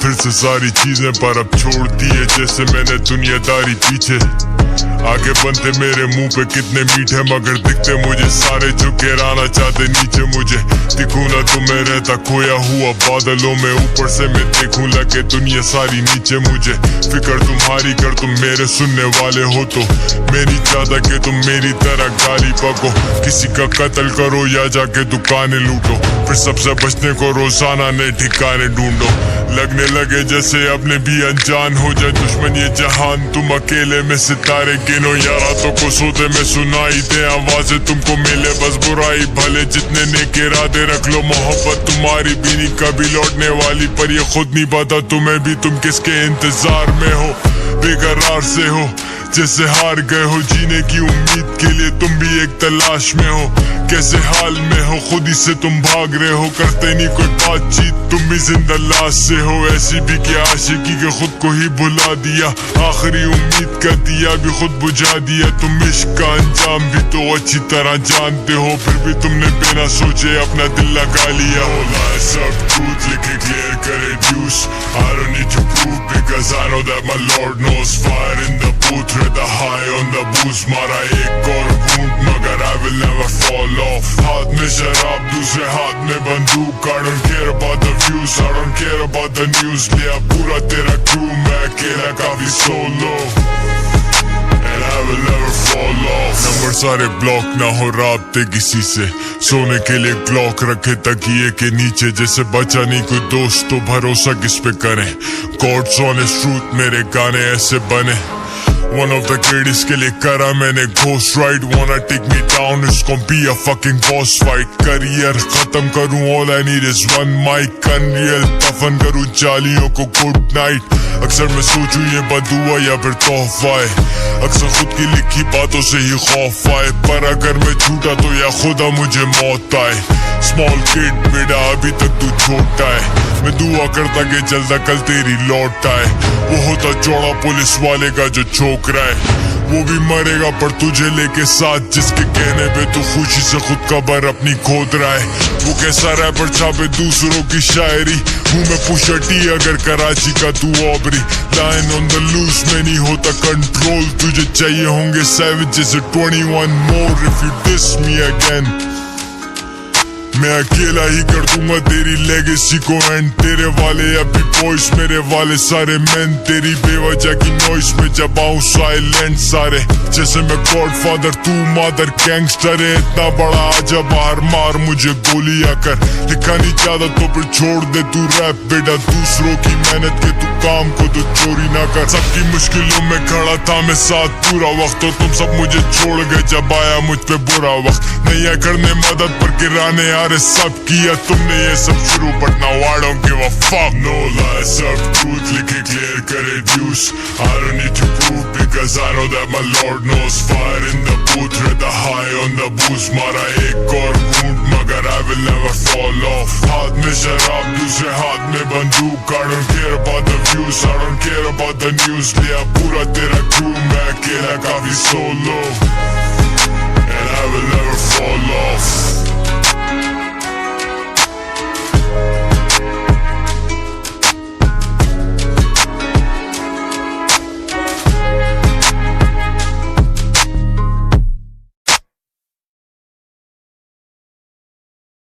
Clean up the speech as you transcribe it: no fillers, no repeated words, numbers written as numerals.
फिर से सारी चीजें पर अब छोड़ दिए जैसे मैंने दुनियादारी पीछे। आगे बनते मेरे मुंह पे कितने मीठे मगर दिखते मुझे सारे जो गिराना चाहते नीचे मुझे। दिखूं ना तुम्हें रहता खोया हुआ बादलों में, ऊपर से मैं देखूं लगे दुनिया सारी नीचे मुझे। फिक्र तुम्हारी कर तुम मेरे सुनने वाले हो तो मेरी ज्यादा के तुम मेरी तरह गाली बको। किसी का कत्ल करो या जाके दुकानें लूटो, फिर सबसे बचने को रोजाना नए ठिकाने ढूंढो। लगने लगे जैसे अपने भी अनजान हो जाए दुश्मन ये जहान, तुम अकेले में सितारे गिनो या रातों को सोते में सुनाई दे आवाजें तुमको मिले बस बुराई भले। जितने नेक इरादे रख लो मोहब्बत तुम्हारी भी नहीं कभी लौटने वाली, पर ये खुद नहीं पता तुम्हें भी तुम किसके इंतजार में हो। बेकरार से हो जैसे हार गए हो, जीने की उम्मीद के लिए तुम भी एक तलाश में हो। कैसे हाल में हो खुद ही से तुम भाग रहे हो, करते नहीं कोई बातचीत तुम भी जिंदा लाश से हो। ऐसी भी क्या आशिकी के खुद को ही भुला दिया, आखिरी उम्मीद का दिया भी खुद बुझा दिया। तुम इश्क का अंजाम भी तो अच्छी तरह जानते हो, फिर भी तुमने बिना सोचे अपना दिल लगा लिया। सब truth लिखे क्लियर करे ड्यूस, I don't need to prove because I know that my Lord knows। Fire in the booth, the high on the boost, मारा एक और घूंट मगर I will never fall off। हाथ में शराब दूसरे हाथ में बंदूक, I don't care about the views, I don't care about the news। लिया पूरा तेरा crew मैं अकेला काफी solo and I will never fall off। Number सारे ब्लॉक ना हो राब्ते किसी से, सोने के लिए क्लॉक रखे तकिए के नीचे। जैसे बचा नहीं कोई दोस्त तो भरोसा किस पे करें, गॉड्स ऑनेस्ट ट्रूथ मेरे गाने ऐसे बने। One of the greatest के लिए करा मैंने ghost ride, wanna take me down it's gonna be a fucking boss fight। Career खत्म करूं all I need is one mic, unreal दफन करूं जालियों को गुड नाइट। अक्सर मैं सोचूं ये बदुआ या फिर तोहफा है, अक्सर खुद की लिखी बातों से ही खौफ आए, पर अगर मैं झूठा तो या खुदा मुझे मौत आए। स्मॉल किड बेटा अभी तक तू छोटा है, मैं दुआ करता कि जल्दा कल तेरी लौट आए। वो होता चौड़ा पुलिस वाले का जो छोक रहा है, वो भी मरेगा पर तुझे लेके साथ, जिसके कहने पे तू खुशी से खुद कबर अपनी खोद रहा है। वो कैसा रैपर छापे दूसरों की शायरी, हूँ मैं पुशा टी अगर कराची का तू ऑबरी। लाइन ऑन द लूज में नहीं होता कंट्रोल, तुझे चाहिए होंगे सैवेज जैसे 21 more. If you diss me again मैं अकेला ही कर दूंगा तेरी लेगेसी को एंड। तेरे वाले अभी बॉयज मेरे वाले सारे मैन, तेरी बेवजह की नॉइस में जब आऊं साइलेंट सारे। जैसे मैं गॉडफादर तू मदर गैंगस्टर है, इतना बड़ा आजा बाहर मार मुझे गोली आकर। लिखा नहीं चाहता तो फिर छोड़ दे तू रैप बेटा, दूसरों की मेहनत के तू काम को तो चोरी ना कर। सबकी मुश्किलों में खड़ा था मैं साथ पूरा वक्त, तो तुम सब मुझे छोड़ गए जब आया मुझ पे बुरा वक्त। नहीं है करने मदद पर गिराने आ सब किया तुमने ये सब शुरू, but now I don't give a fuck। No lies, सब truth लिखे clear करे ड्यूस, I don't need to prove because I know that my Lord knows। Fire in the booth, the high on the boost, मारा एक और घूंट मगर I will never fall off। हाथ में शराब दूसरे हाथ में बंदूक, I don't care about the views, I don't care about the news। लिया पूरा तेरा crew मैं अकेला काफी solo and I will never fall off।